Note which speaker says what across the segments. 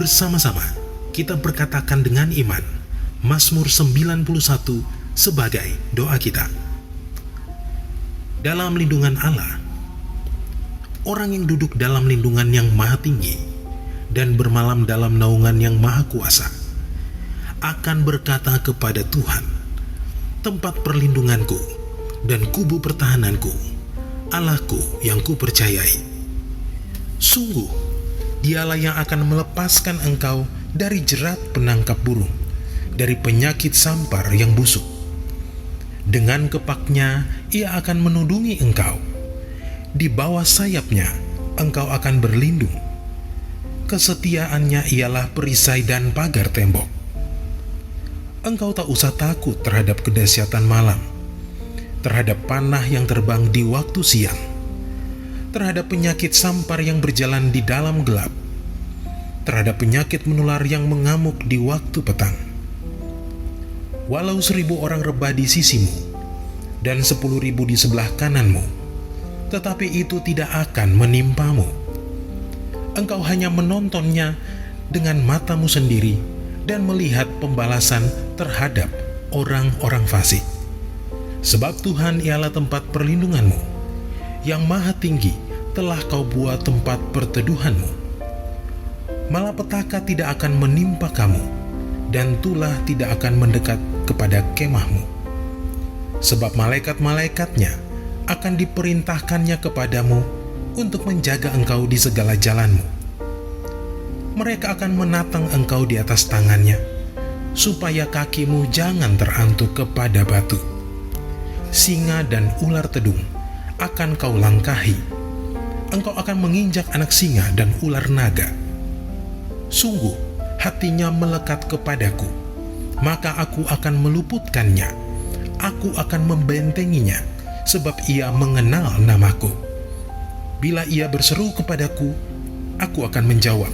Speaker 1: Bersama-sama kita berkatakan dengan iman Mazmur 91 sebagai doa kita. Dalam lindungan Allah, orang yang duduk dalam lindungan yang maha tinggi dan bermalam dalam naungan yang maha kuasa akan berkata kepada Tuhan, tempat perlindunganku dan kubu pertahananku, Allahku yang kupercayai. Sungguh, Dialah yang akan melepaskan engkau dari jerat penangkap burung, dari penyakit sampar yang busuk. Dengan kepaknya Ia akan menudungi engkau. Di bawah sayapnya engkau akan berlindung. Kesetiaannya ialah perisai dan pagar tembok. Engkau tak usah takut terhadap kedahsyatan malam, terhadap panah yang terbang di waktu siang, terhadap penyakit sampar yang berjalan di dalam gelap, terhadap penyakit menular yang mengamuk di waktu petang. Walau 1.000 orang rebah di sisimu dan 10.000 di sebelah kananmu, tetapi itu tidak akan menimpamu. Engkau hanya menontonnya dengan matamu sendiri dan melihat pembalasan terhadap orang-orang fasik. Sebab Tuhan ialah tempat perlindunganmu, yang maha tinggi telah kau buat tempat perteduhanmu. Malapetaka tidak akan menimpa kamu, dan tulah tidak akan mendekat kepada kemahmu. Sebab malaikat-malaikatnya akan diperintahkannya kepadamu untuk menjaga engkau di segala jalanmu. Mereka akan menatang engkau di atas tangannya, supaya kakimu jangan terantuk kepada batu. Singa dan ular tedung akan kau langkahi. Engkau akan menginjak anak singa dan ular naga. Sungguh, hatinya melekat kepadaku, maka aku akan meluputkannya. Aku akan membentenginya, sebab ia mengenal namaku. Bila ia berseru kepadaku, aku akan menjawab.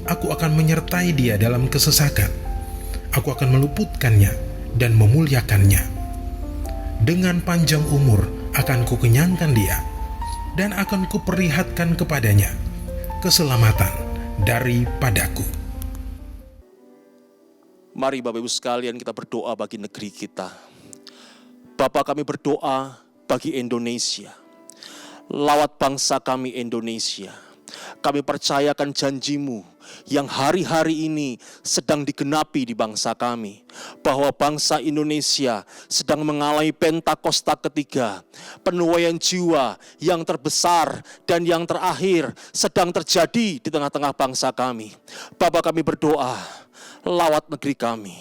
Speaker 1: Aku akan menyertai dia dalam kesesakan. Aku akan meluputkannya dan memuliakannya. Dengan panjang umur akan kukenyangkan dia, dan akan kuperlihatkan kepadanya keselamatan daripadaku.
Speaker 2: Mari Bapak Ibu sekalian kita berdoa bagi negeri kita. Bapa, kami berdoa bagi Indonesia. Lawat bangsa kami Indonesia. Kami percayakan janji-Mu yang hari-hari ini sedang digenapi di bangsa kami, bahwa bangsa Indonesia sedang mengalami Pentakosta ketiga. Penuaian jiwa yang terbesar dan yang terakhir sedang terjadi di tengah-tengah bangsa kami. Bapa, kami berdoa, lawat negeri kami,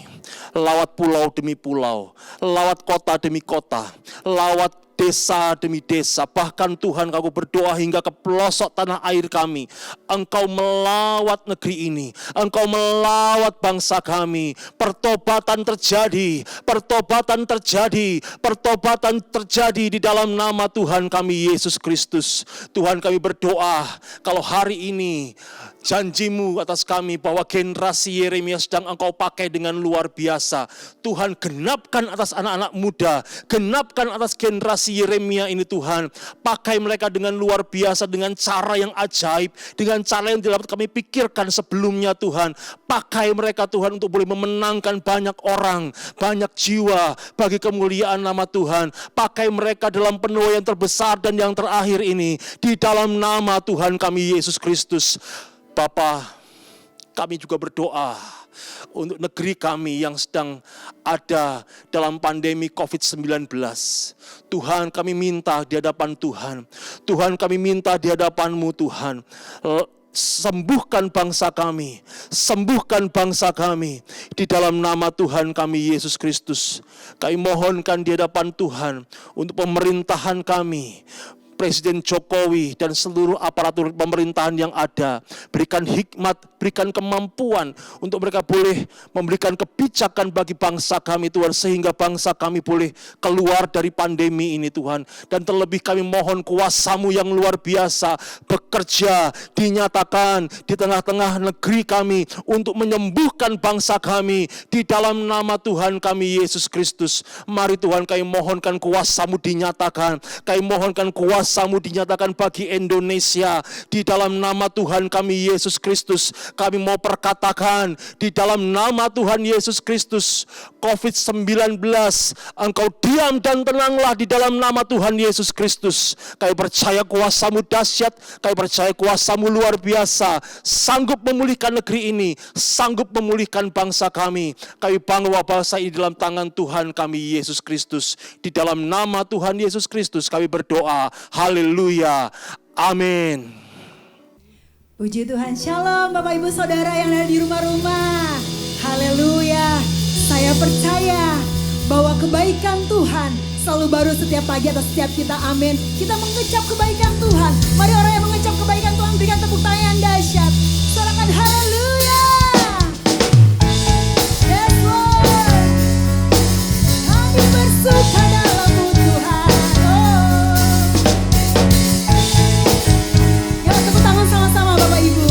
Speaker 2: lawat pulau demi pulau, lawat kota demi kota, lawat desa demi desa, bahkan Tuhan, kami berdoa hingga ke pelosok tanah air kami. Engkau melawat negeri ini, Engkau melawat bangsa kami. Pertobatan terjadi, pertobatan terjadi, pertobatan terjadi di dalam nama Tuhan kami Yesus Kristus. Tuhan, kami berdoa kalau hari ini janji-Mu atas kami bahwa generasi Yeremia sedang Engkau pakai dengan luar biasa. Tuhan, genapkan atas anak-anak muda, genapkan atas generasi Yeremia ini Tuhan. Pakai mereka dengan luar biasa, dengan cara yang ajaib, dengan cara yang tidak dapat kami pikirkan sebelumnya Tuhan. Pakai mereka Tuhan untuk boleh memenangkan banyak orang, banyak jiwa bagi kemuliaan nama Tuhan. Pakai mereka dalam penuaian terbesar dan yang terakhir ini, di dalam nama Tuhan kami Yesus Kristus. Bapa, kami juga berdoa untuk negeri kami yang sedang ada dalam pandemi COVID-19. Tuhan, kami minta di hadapan Tuhan. Tuhan, kami minta di hadapan-Mu Tuhan. Sembuhkan bangsa kami, sembuhkan bangsa kami di dalam nama Tuhan kami Yesus Kristus. Kami mohonkan di hadapan Tuhan untuk pemerintahan kami, Presiden Jokowi dan seluruh aparatur pemerintahan yang ada. Berikan hikmat, berikan kemampuan untuk mereka boleh memberikan kebijakan bagi bangsa kami Tuhan, sehingga bangsa kami boleh keluar dari pandemi ini Tuhan. Dan terlebih kami mohon kuasa-Mu yang luar biasa bekerja, dinyatakan di tengah-tengah negeri kami untuk menyembuhkan bangsa kami di dalam nama Tuhan kami Yesus Kristus. Mari Tuhan, kami mohonkan kuasa-Mu dinyatakan, kami mohonkan kuasa kuasa-Mu dinyatakan bagi Indonesia. Di dalam nama Tuhan kami Yesus Kristus, kami mau perkatakan di dalam nama Tuhan Yesus Kristus, COVID-19, Engkau diam dan tenanglah di dalam nama Tuhan Yesus Kristus. Kami percaya kuasa-Mu dahsyat, kami percaya kuasa-Mu luar biasa, sanggup memulihkan negeri ini, sanggup memulihkan bangsa kami. Kami bawa bangsa ini dalam tangan Tuhan kami Yesus Kristus. Di dalam nama Tuhan Yesus Kristus kami berdoa. Haleluya. Amin.
Speaker 3: Puji Tuhan, shalom Bapak Ibu Saudara yang ada di rumah-rumah. Haleluya. Saya percaya bahwa kebaikan Tuhan selalu baru setiap pagi atas setiap kita. Amin. Kita mengecap kebaikan Tuhan. Mari orang yang mengecap kebaikan Tuhan berikan tepuk tangan yang dahsyat. Sorakan haleluya. Yes Lord. Kami bersuka dalam-Mu Tuhan. Yuk tepuk tangan sama-sama Bapak Ibu.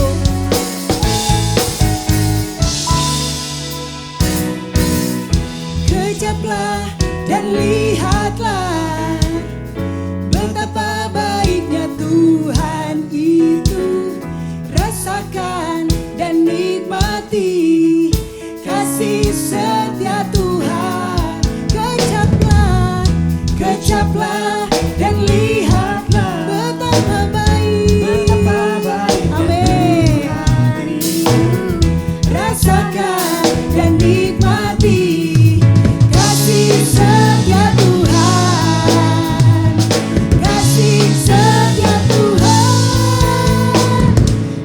Speaker 3: Kecaplah dan lihatlah betapa baiknya Tuhan itu. Rasakan dan nikmati kasih setia Tuhan. Kecaplah dan lihatlah betapa baik. Amin. Rasakan dan nikmati kasih setia Tuhan. Kasih setia Tuhan.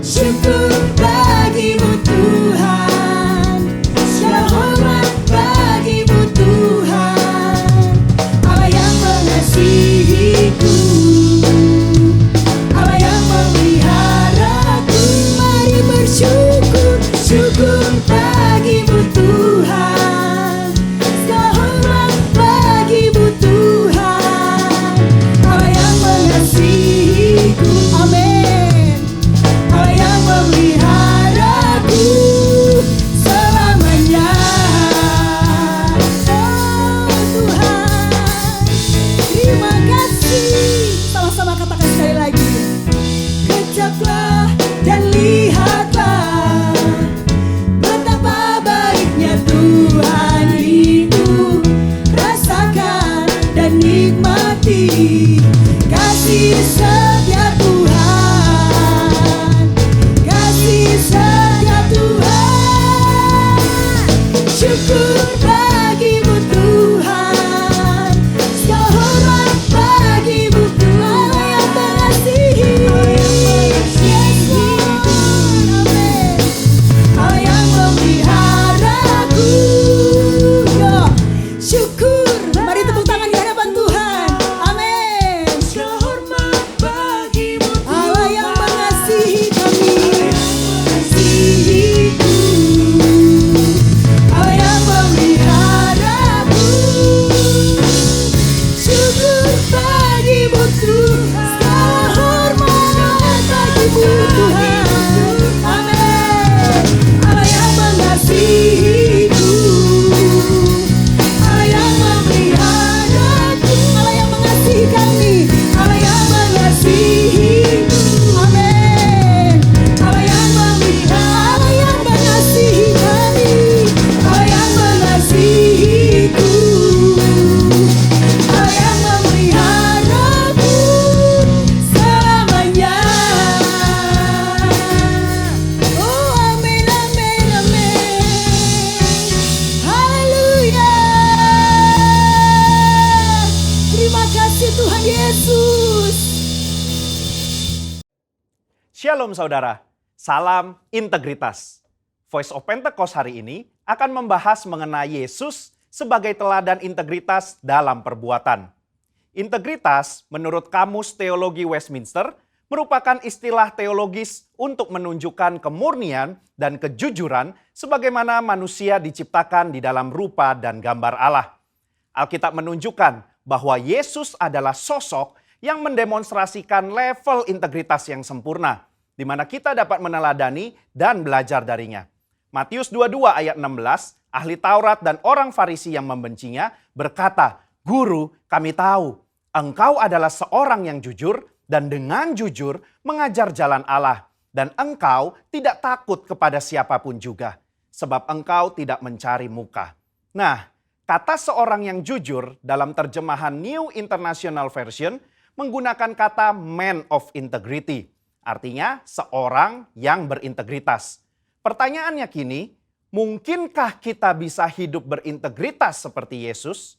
Speaker 3: Syukur bagi-Mu Tuhan. Segala hormat bagi-Mu Tuhan. Allah yang mengasihiku, Allah yang memeliharaku. Mari bersyukur, syukur bagi-Mu Tuhan. Segala hormat bagi-Mu Tuhan. Allah yang mengasihiku, amin. Allah yang memeliharaku selamanya. Oh Tuhan, terima kasih. Sama-sama katakan sekali lagi. Kecaplah dan lihatlah betapa baiknya Tuhan itu. Rasakan dan nikmati kasih setia Tuhan. Kasih setia Tuhan. Syukur bagi-Mu Tuhan. Segala hormat bagi-Mu Tuhan. Allah yang mengasihi. Yes Lord. Amin. Allah yang memeliharaku. Yo, syukur. Mari tepuk tangan di hadapan Tuhan. Amin. Segala hormat bagi-Mu Tuhan. Allah yang mengasihi kami. Mengasihiku. Allah yang memeliharaku. Syukur bagi-Mu Tuhan. Segala hormat bagi-Mu Tuhan. Amin. Allah yang mengasihiku. Allah yang memeliharaku. Allah yang mengasihi kami. Allah yang mengasihiku. Amin. Allah yang memelihara. Allah yang mengasihi kami. Allah yang mengasihiku. Allah yang memeliharaku selamanya. Oh amin, amin, amin. Haleluya. Terima kasih Tuhan Yesus.
Speaker 4: Shalom saudara, salam integritas. Voice of Pentecost hari ini akan membahas mengenai Yesus sebagai teladan integritas dalam perbuatan. Integritas menurut Kamus Teologi Westminster merupakan istilah teologis untuk menunjukkan kemurnian dan kejujuran sebagaimana manusia diciptakan di dalam rupa dan gambar Allah. Alkitab menunjukkan bahwa Yesus adalah sosok yang mendemonstrasikan level integritas yang sempurna, di mana kita dapat meneladani dan belajar darinya. Matius 22 ayat 16, ahli Taurat dan orang Farisi yang membencinya berkata, "Guru, kami tahu Engkau adalah seorang yang jujur dan dengan jujur mengajar jalan Allah. Dan engkau tidak takut kepada siapapun juga, sebab engkau tidak mencari muka. Nah, kata seorang yang jujur dalam terjemahan New International Version menggunakan kata man of integrity. Artinya seorang yang berintegritas. Pertanyaannya kini, mungkinkah kita bisa hidup berintegritas seperti Yesus?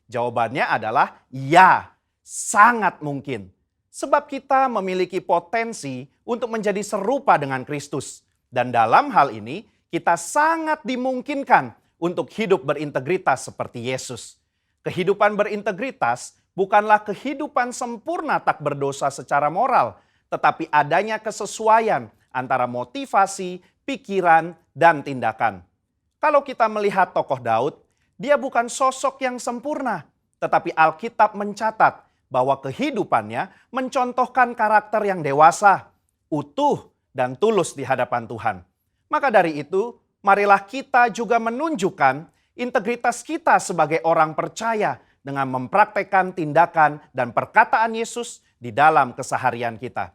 Speaker 4: Jawabannya adalah ya, sangat mungkin. Sebab kita memiliki potensi untuk menjadi serupa dengan Kristus. Dan dalam hal ini, kita sangat dimungkinkan untuk hidup berintegritas seperti Yesus. Kehidupan berintegritas bukanlah kehidupan sempurna tak berdosa secara moral, tetapi adanya kesesuaian antara motivasi, pikiran, dan tindakan. Kalau kita melihat tokoh Daud, dia bukan sosok yang sempurna, tetapi Alkitab mencatat bahwa kehidupannya mencontohkan karakter yang dewasa, utuh, dan tulus di hadapan Tuhan. Maka dari itu, marilah kita juga menunjukkan integritas kita sebagai orang percaya dengan mempraktekkan tindakan dan perkataan Yesus di dalam keseharian kita.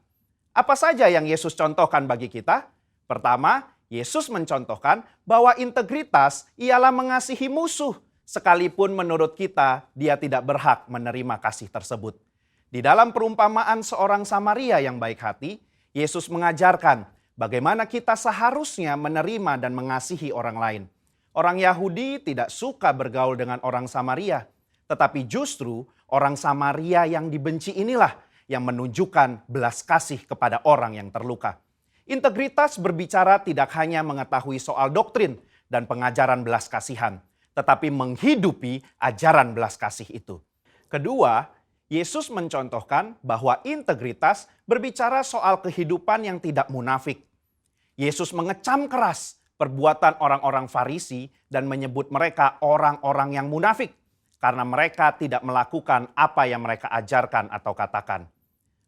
Speaker 4: Apa saja yang Yesus contohkan bagi kita? Pertama, Yesus mencontohkan bahwa integritas ialah mengasihi musuh, sekalipun menurut kita dia tidak berhak menerima kasih tersebut. Di dalam perumpamaan seorang Samaria yang baik hati, Yesus mengajarkan bagaimana kita seharusnya menerima dan mengasihi orang lain. Orang Yahudi tidak suka bergaul dengan orang Samaria, tetapi justru orang Samaria yang dibenci inilah yang menunjukkan belas kasih kepada orang yang terluka. Integritas berbicara tidak hanya mengetahui soal doktrin dan pengajaran belas kasihan, tetapi menghidupi ajaran belas kasih itu. Kedua, Yesus mencontohkan bahwa integritas berbicara soal kehidupan yang tidak munafik. Yesus mengecam keras perbuatan orang-orang Farisi dan menyebut mereka orang-orang yang munafik karena mereka tidak melakukan apa yang mereka ajarkan atau katakan.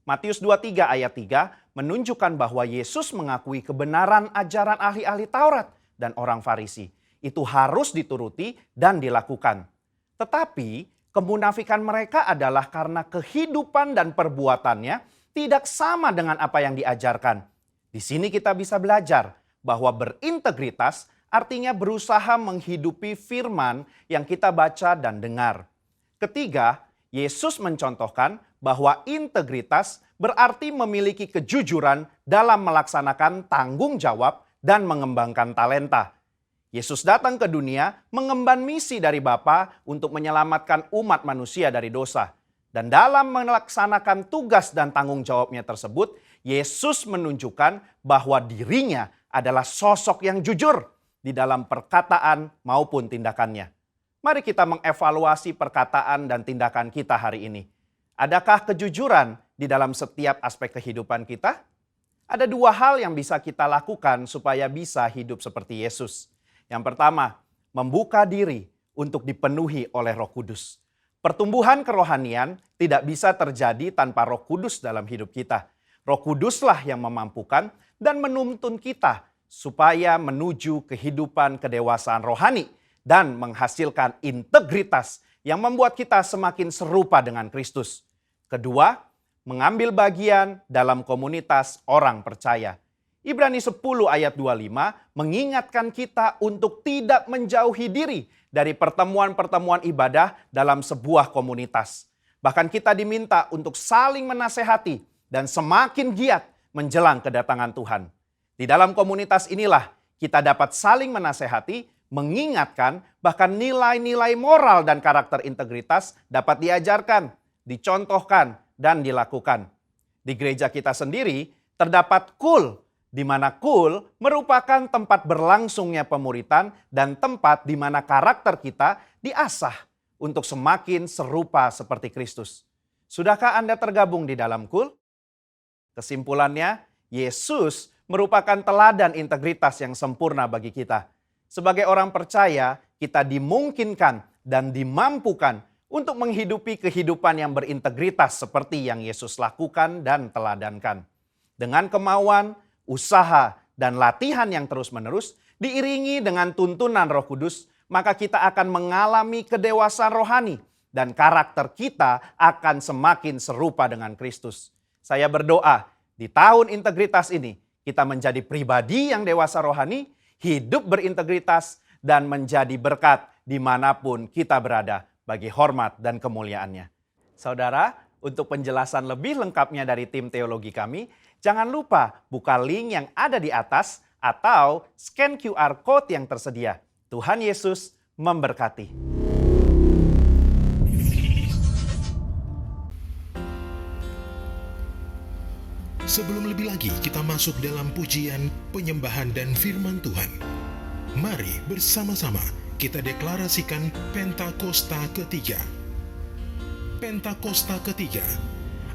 Speaker 4: Matius 23 ayat 3 menunjukkan bahwa Yesus mengakui kebenaran ajaran ahli-ahli Taurat dan orang Farisi. Itu harus dituruti dan dilakukan. Tetapi kemunafikan mereka adalah karena kehidupan dan perbuatannya tidak sama dengan apa yang diajarkan. Di sini kita bisa belajar bahwa berintegritas artinya berusaha menghidupi firman yang kita baca dan dengar. Ketiga, Yesus mencontohkan bahwa integritas berarti memiliki kejujuran dalam melaksanakan tanggung jawab dan mengembangkan talenta. Yesus datang ke dunia mengemban misi dari Bapa untuk menyelamatkan umat manusia dari dosa. Dan dalam melaksanakan tugas dan tanggung jawabnya tersebut, Yesus menunjukkan bahwa dirinya adalah sosok yang jujur di dalam perkataan maupun tindakannya. Mari kita mengevaluasi perkataan dan tindakan kita hari ini. Adakah kejujuran di dalam setiap aspek kehidupan kita? Ada dua hal yang bisa kita lakukan supaya bisa hidup seperti Yesus. Yang pertama, membuka diri untuk dipenuhi oleh Roh Kudus. Pertumbuhan kerohanian tidak bisa terjadi tanpa Roh Kudus dalam hidup kita. Roh Kuduslah yang memampukan dan menuntun kita supaya menuju kehidupan kedewasaan rohani dan menghasilkan integritas yang membuat kita semakin serupa dengan Kristus. Kedua, mengambil bagian dalam komunitas orang percaya. Ibrani 10 ayat 25 mengingatkan kita untuk tidak menjauhi diri dari pertemuan-pertemuan ibadah dalam sebuah komunitas. Bahkan kita diminta untuk saling menasehati dan semakin giat menjelang kedatangan Tuhan. Di dalam komunitas inilah kita dapat saling menasehati, mengingatkan, bahkan nilai-nilai moral dan karakter integritas dapat diajarkan, dicontohkan, dan dilakukan. Di gereja kita sendiri terdapat KUL, di mana KUL merupakan tempat berlangsungnya pemuritan dan tempat di mana karakter kita diasah untuk semakin serupa seperti Kristus. Sudahkah Anda tergabung di dalam KUL? Kesimpulannya, Yesus merupakan teladan integritas yang sempurna bagi kita. Sebagai orang percaya, kita dimungkinkan dan dimampukan untuk menghidupi kehidupan yang berintegritas seperti yang Yesus lakukan dan teladankan. Dengan kemauan, usaha, dan latihan yang terus-menerus, diiringi dengan tuntunan Roh Kudus, maka kita akan mengalami kedewasaan rohani dan karakter kita akan semakin serupa dengan Kristus. Saya berdoa di tahun integritas ini kita menjadi pribadi yang dewasa rohani, hidup berintegritas, dan menjadi berkat dimanapun kita berada bagi hormat dan kemuliaannya. Saudara, untuk penjelasan lebih lengkapnya dari tim teologi kami, jangan lupa buka link yang ada di atas atau scan QR Code yang tersedia. Tuhan Yesus memberkati.
Speaker 1: Sebelum lebih lagi kita masuk dalam pujian, penyembahan, dan firman Tuhan, mari bersama-sama kita deklarasikan Pentakosta ketiga. Pentakosta ketiga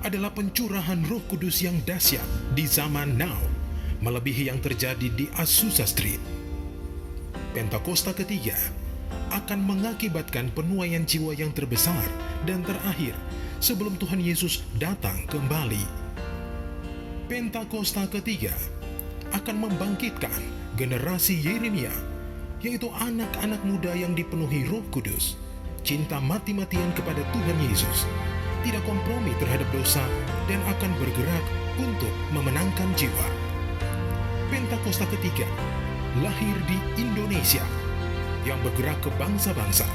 Speaker 1: adalah pencurahan Roh Kudus yang dahsyat di zaman now, melebihi yang terjadi di Azusa Street. Pentakosta ketiga akan mengakibatkan penuaian jiwa yang terbesar dan terakhir sebelum Tuhan Yesus datang kembali. Pentakosta ketiga akan membangkitkan generasi Yeremia, yaitu anak-anak muda yang dipenuhi Roh Kudus, cinta mati-matian kepada Tuhan Yesus, tidak kompromi terhadap dosa, dan akan bergerak untuk memenangkan jiwa. Pentakosta ketiga lahir di Indonesia yang bergerak ke bangsa-bangsa.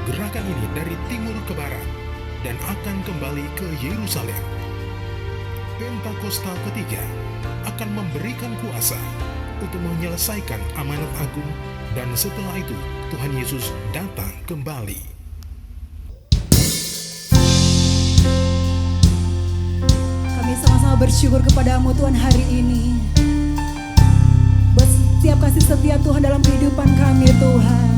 Speaker 1: Gerakan ini dari timur ke barat dan akan kembali ke Yerusalem. Pentakosta ketiga akan memberikan kuasa untuk menyelesaikan amanat agung, dan setelah itu Tuhan Yesus datang kembali.
Speaker 3: Kami sama-sama bersyukur kepadamu Tuhan hari ini. Buat setiap kasih setia Tuhan dalam kehidupan kami Tuhan.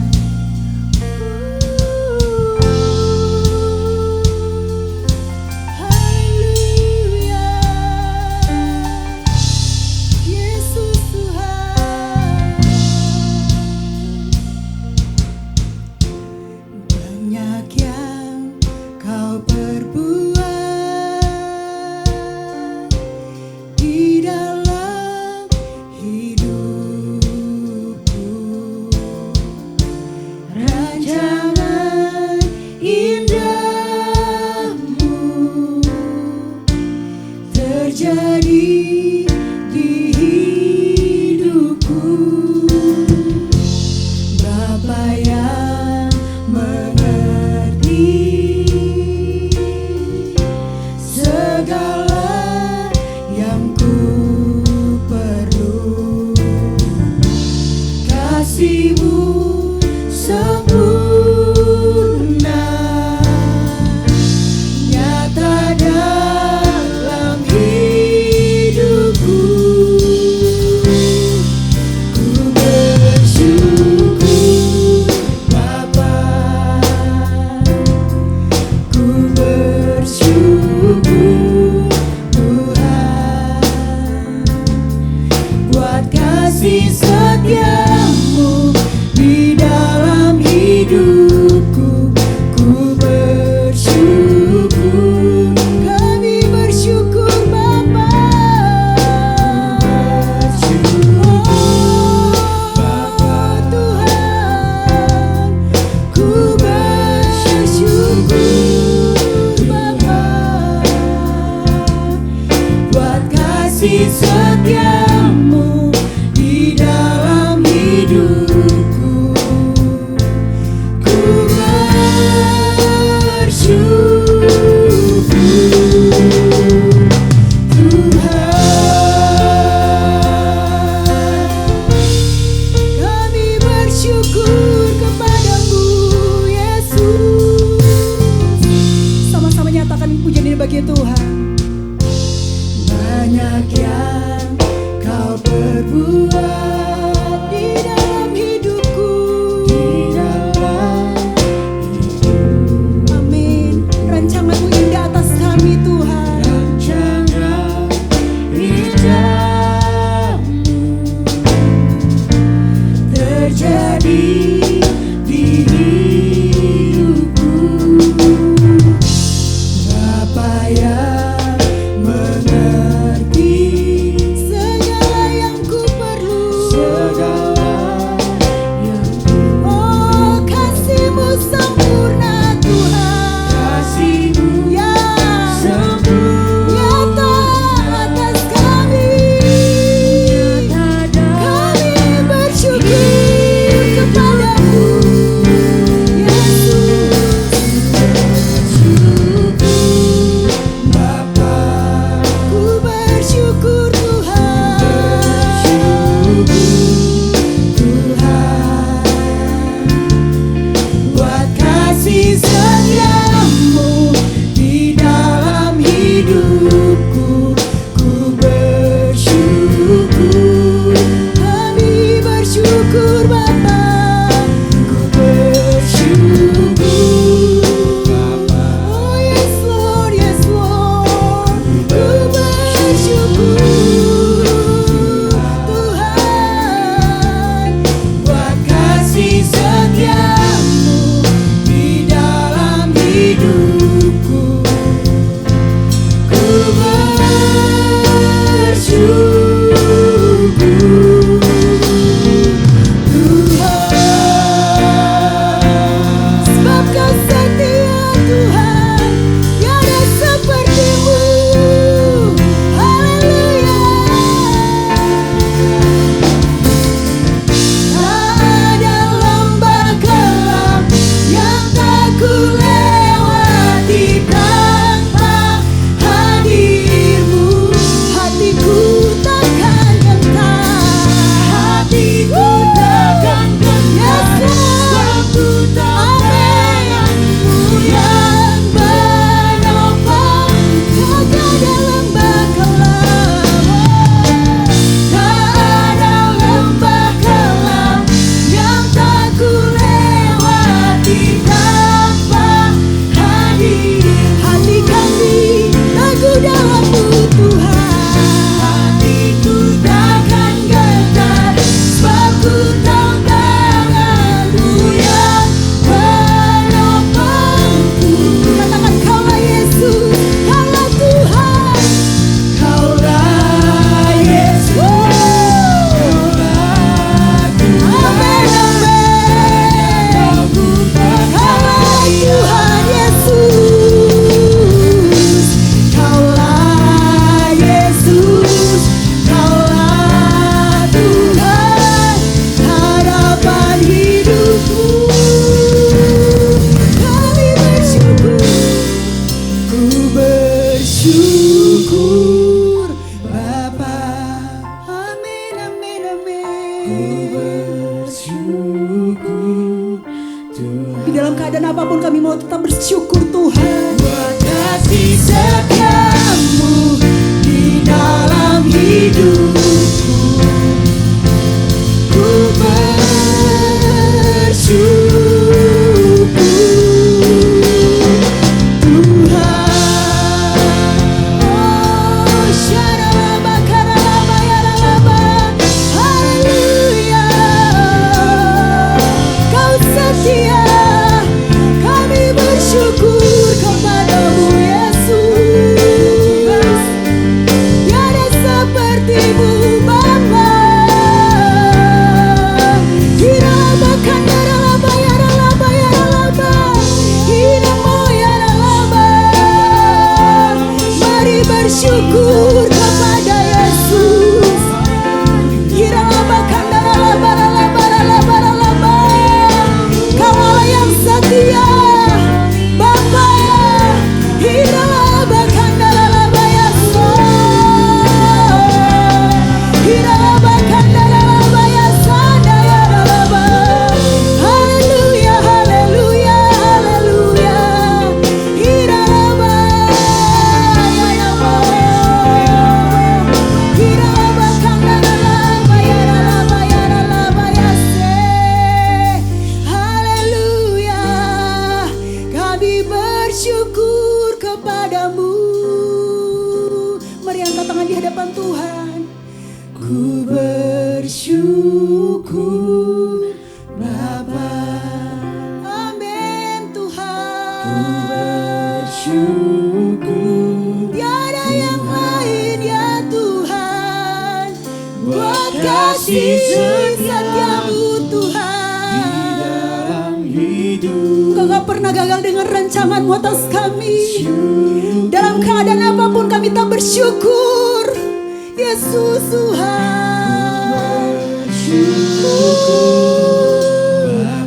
Speaker 5: kasih setiamu di dalam hidupku. Ku bersyukur Tuhan, kami bersyukur kepadamu Yesus.
Speaker 3: Sama-sama nyatakan pujian ini bagi Tuhan.
Speaker 5: Banyak yang kau perbuat di dalam hidupku, di dalam hidup.
Speaker 3: Amin. Rancangan-Mu indah atas kami Tuhan.
Speaker 5: Rancangan indahmu terjadi di hidupku. Bapa yang mengerti
Speaker 3: Segala yang ku perlu.
Speaker 5: segala yang
Speaker 3: Oh, kasih-Mu sempurna Tuhan. Di dalam keadaan apapun kami mau tetap bersyukur Tuhan.
Speaker 5: Buat kasih setiamu di dalam hidupku, ku bersyukur Tuhan.
Speaker 3: Oh, syaralaba karalaba yaralaba. Haleluya. Kau setia. Kami bersyukur kepadamu Yesus. Tiada sepertimu Bapa. Hiralaba kandaralaba yaralaba yaralaba. Hiramo yaralaba. Mari bersyukur kepada Yesus. Hiralaba kandaralaba ralaba ralaba ralaba. Kau Allah yang setia Bapa. Hiralaba kandaralaba Yesus. Hiralaba kandaralaba Yesada yaralaba. Haleluya haleluya haleluya. Hiralaba yaralaba. Hiralaba kandaralaba yaralaba yaralaba yase. Haleluya. Kami bersyukur kepadamu. Mari angkat tangan di hadapan Tuhan. Ku bersyukur Bapa. Amin Tuhan.
Speaker 5: bersyukur
Speaker 3: Tiada yang lain ya Tuhan. Buat kasih setiamu Tuhan.
Speaker 5: dalam hidup.
Speaker 3: Engkau gak pernah gagal dengan rancanganmu atas kami. Dalam keadaan apapun kami tak bersyukur Yesus Tuhan.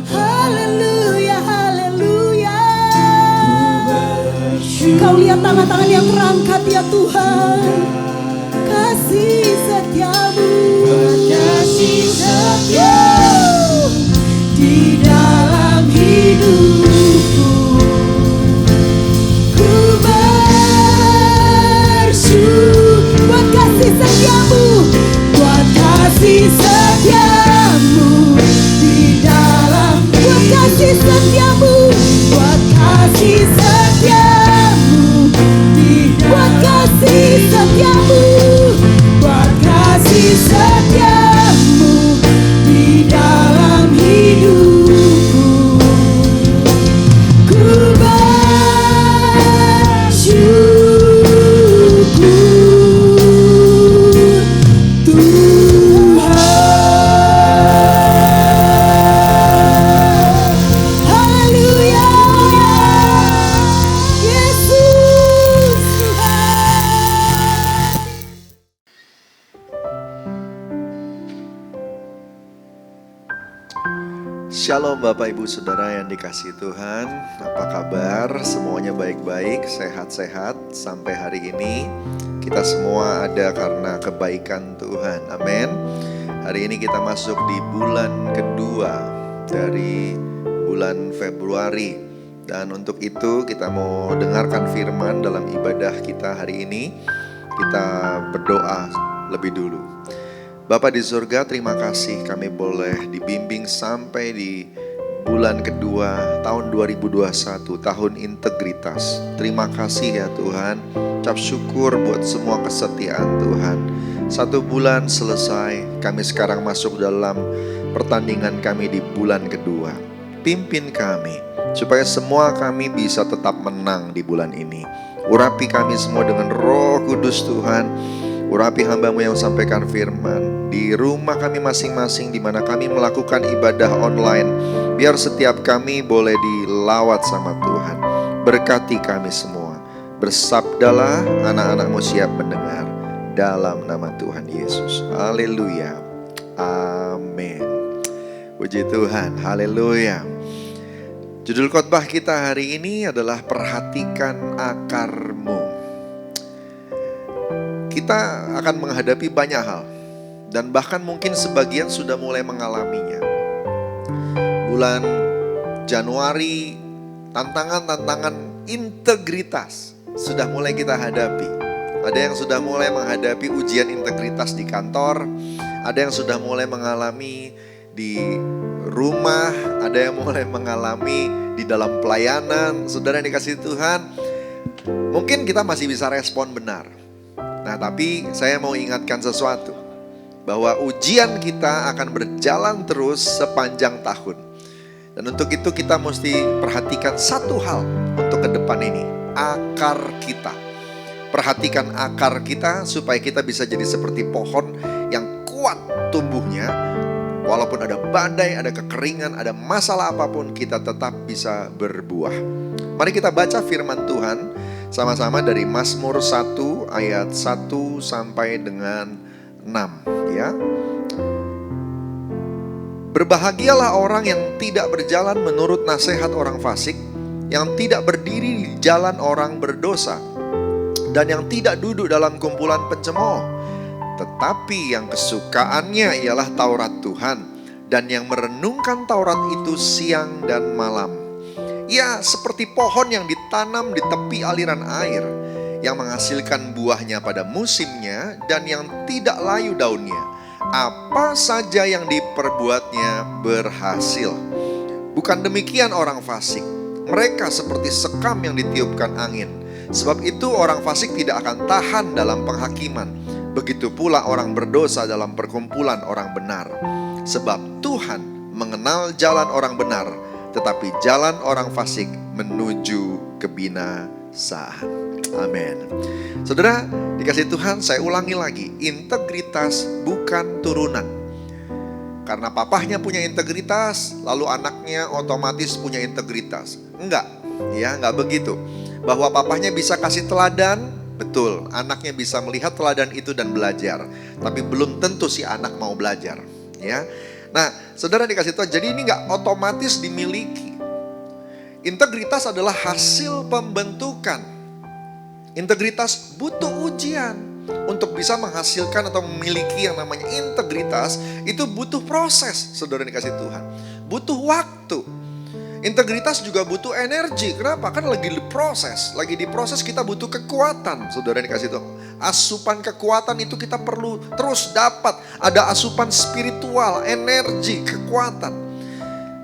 Speaker 3: Haleluya haleluya. Kau lihat tangan-tangan yang terangkat ya Tuhan. Kasih setiamu.
Speaker 5: Kasih setiamu di dalam hidupku,
Speaker 3: Ku bersyukur buat kasih setiamu.
Speaker 5: buat kasih setiamu di dalam
Speaker 3: Buat kasih setiamu.
Speaker 5: buat kasih setiamu di
Speaker 3: Buat kasih setiamu.
Speaker 5: buat kasih setiamu di dalam hidupku, ku bersyukur Tuhan.
Speaker 3: Haleluya. Yesus Tuhan.
Speaker 6: Shalom Bapak Ibu Saudara yang dikasihi Tuhan. Apa kabar? Semuanya baik-baik, sehat-sehat. Sampai hari ini kita semua ada karena kebaikan Tuhan. Amin. Hari ini kita masuk di bulan kedua dari bulan Februari. Dan untuk itu kita mau dengarkan firman dalam ibadah kita hari ini. Kita berdoa lebih dulu. Bapa di surga, terima kasih kami boleh dibimbing sampai di bulan kedua tahun 2021, tahun integritas. Terima kasih ya Tuhan. Ucap syukur buat semua kesetiaan Tuhan. 1 bulan selesai, kami sekarang masuk dalam pertandingan kami di bulan kedua. Pimpin kami, supaya semua kami bisa tetap menang di bulan ini. Urapi kami semua dengan Roh Kudus Tuhan. Urapi hamba-Mu yang sampaikan firman di rumah kami masing-masing di mana kami melakukan ibadah online. Biar setiap kami boleh dilawat sama Tuhan. Berkati kami semua. Bersabdalah, anak-anak-Mu siap mendengar. Dalam nama Tuhan Yesus. Haleluya. Amin. Puji Tuhan. Haleluya. Judul khotbah kita hari ini adalah perhatikan akarmu. Kita akan menghadapi banyak hal dan bahkan mungkin sebagian sudah mulai mengalaminya. bulan Januari, tantangan-tantangan integritas sudah mulai kita hadapi. Ada yang sudah mulai menghadapi ujian integritas di kantor, ada yang sudah mulai mengalami di rumah, ada yang mulai mengalami di dalam pelayanan. Saudara yang dikasihi Tuhan, mungkin kita masih bisa respon benar. Nah, tapi saya mau ingatkan sesuatu, bahwa ujian kita akan berjalan terus sepanjang tahun. Dan untuk itu kita mesti perhatikan satu hal untuk ke depan ini, akar kita. Perhatikan akar kita supaya kita bisa jadi seperti pohon yang kuat tumbuhnya. Walaupun ada badai, ada kekeringan, ada masalah apapun, kita tetap bisa berbuah. Mari kita baca firman Tuhan sama-sama dari Mazmur 1 ayat 1 sampai dengan 6 ya. Berbahagialah orang yang tidak berjalan menurut nasihat orang fasik, yang tidak berdiri di jalan orang berdosa, dan yang tidak duduk dalam kumpulan pencemooh. Tetapi yang kesukaannya ialah Taurat Tuhan, dan yang merenungkan Taurat itu siang dan malam. Ia seperti pohon yang ditanam di tepi aliran air, yang menghasilkan buahnya pada musimnya, dan yang tidak layu daunnya. Apa saja yang diperbuatnya berhasil. Bukan demikian orang fasik. Mereka seperti sekam yang ditiupkan angin. Sebab itu orang fasik tidak akan tahan dalam penghakiman. Begitu pula orang berdosa dalam perkumpulan orang benar. Sebab Tuhan mengenal jalan orang benar, tetapi jalan orang fasik menuju kebinasaan. Amin. Saudara, dikasih Tuhan, saya ulangi lagi, integritas bukan turunan. Karena papahnya punya integritas, lalu anaknya otomatis punya integritas. Enggak, ya enggak begitu. Bahwa papahnya bisa kasih teladan, betul. Anaknya bisa melihat teladan itu dan belajar. Tapi belum tentu si anak mau belajar, ya. Nah, saudara dikasih Tuhan, jadi ini enggak otomatis dimiliki. Integritas adalah hasil pembentukan. Integritas butuh ujian. Untuk bisa menghasilkan atau memiliki yang namanya integritas, itu butuh proses, saudara dikasih Tuhan. Butuh waktu. Integritas juga butuh energi. Kenapa? Kan lagi diproses. Lagi diproses kita butuh kekuatan, saudara dikasih Tuhan. Asupan kekuatan itu kita perlu terus dapat. Ada asupan spiritual, energi, kekuatan.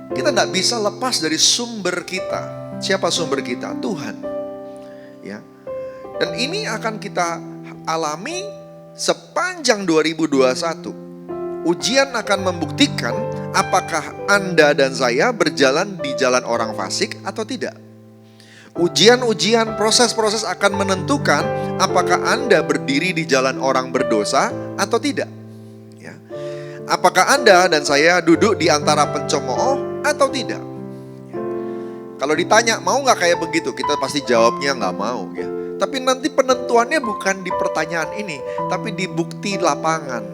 Speaker 6: Kita tidak bisa lepas dari sumber kita. Siapa sumber kita? Tuhan. Ya. Dan ini akan kita alami sepanjang 2021. Ujian akan membuktikan apakah Anda dan saya berjalan di jalan orang fasik atau tidak. Ujian-ujian, proses-proses akan menentukan apakah Anda berdiri di jalan orang berdosa atau tidak. Ya. Apakah Anda dan saya duduk di antara pencemooh atau tidak. Ya. Kalau ditanya mau gak kayak begitu, kita pasti jawabnya gak mau ya. Tapi nanti penentuannya bukan di pertanyaan ini, tapi di bukti lapangan.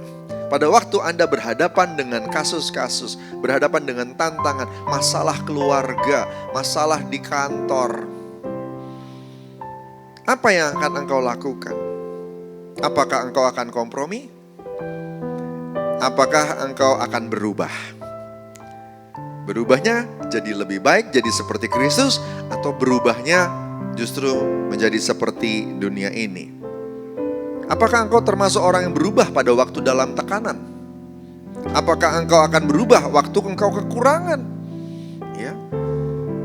Speaker 6: Pada waktu Anda berhadapan dengan kasus-kasus, berhadapan dengan tantangan, masalah keluarga, masalah di kantor. Apa yang akan engkau lakukan? Apakah engkau akan kompromi? Apakah engkau akan berubah? Berubahnya jadi lebih baik, jadi seperti Kristus, atau berubahnya justru menjadi seperti dunia ini. Apakah engkau termasuk orang yang berubah pada waktu dalam tekanan? Apakah engkau akan berubah waktu engkau kekurangan? Ya,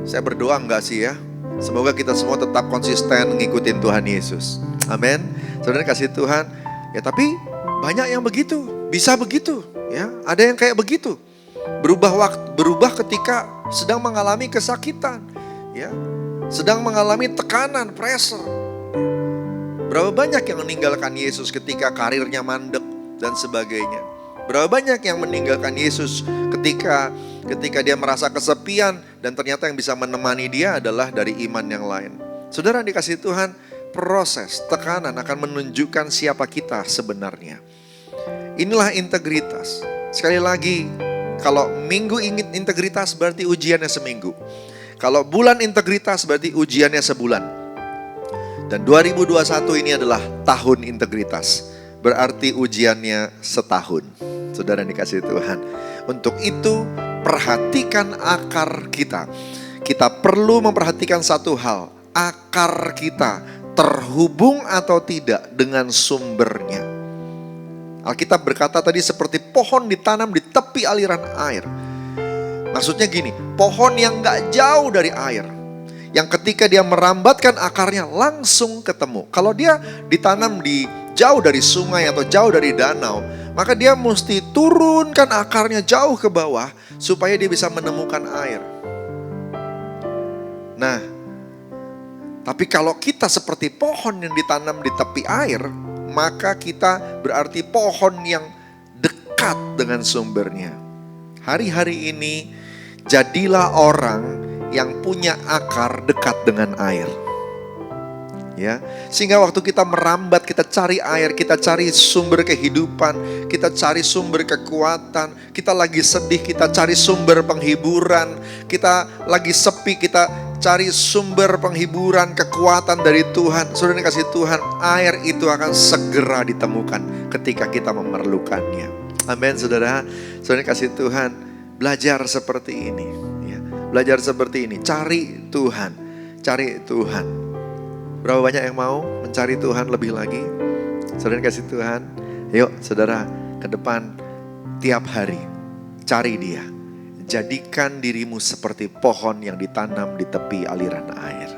Speaker 6: saya berdoa enggak sih ya. Semoga kita semua tetap konsisten ngikutin Tuhan Yesus. Amin. Saudara kasih Tuhan. Ya tapi banyak yang begitu, bisa begitu. Ya, ada yang kayak begitu. Berubah ketika sedang mengalami kesakitan. Ya. Sedang mengalami tekanan, pressure. Berapa banyak yang meninggalkan Yesus ketika karirnya mandek dan sebagainya. Berapa banyak yang meninggalkan Yesus ketika dia merasa kesepian dan ternyata yang bisa menemani dia adalah dari iman yang lain. Saudara dikasih Tuhan, proses tekanan akan menunjukkan siapa kita sebenarnya. Inilah integritas. Sekali lagi, kalau minggu ingin integritas berarti ujiannya seminggu. Kalau bulan integritas berarti ujiannya sebulan. Dan 2021 ini adalah tahun integritas. Berarti ujiannya setahun. Saudara dikasih Tuhan. Untuk itu perhatikan akar kita. Kita perlu memperhatikan satu hal, akar kita terhubung atau tidak dengan sumbernya. Alkitab berkata tadi seperti pohon ditanam di tepi aliran air. Maksudnya gini, pohon yang gak jauh dari air, yang ketika dia merambatkan akarnya langsung ketemu. Kalau dia ditanam di jauh dari sungai atau jauh dari danau, maka dia mesti turunkan akarnya jauh ke bawah supaya dia bisa menemukan air. Nah, tapi kalau kita seperti pohon yang ditanam di tepi air, maka kita berarti pohon yang dekat dengan sumbernya. Hari-hari ini jadilah orang yang punya akar dekat dengan air. Ya, sehingga waktu kita merambat, kita cari air, kita cari sumber kehidupan, kita cari sumber kekuatan, kita lagi sedih, kita cari sumber penghiburan, kita lagi sepi, kita cari sumber penghiburan, kekuatan dari Tuhan. Saudara dikasih Tuhan, air itu akan segera ditemukan ketika kita memerlukannya. Amin, saudara. Saudara dikasih Tuhan, belajar seperti ini. Belajar seperti ini, cari Tuhan, cari Tuhan. Berapa banyak yang mau mencari Tuhan lebih lagi? Saudara kasih Tuhan, yuk saudara ke depan tiap hari, cari Dia. Jadikan dirimu seperti pohon yang ditanam di tepi aliran air.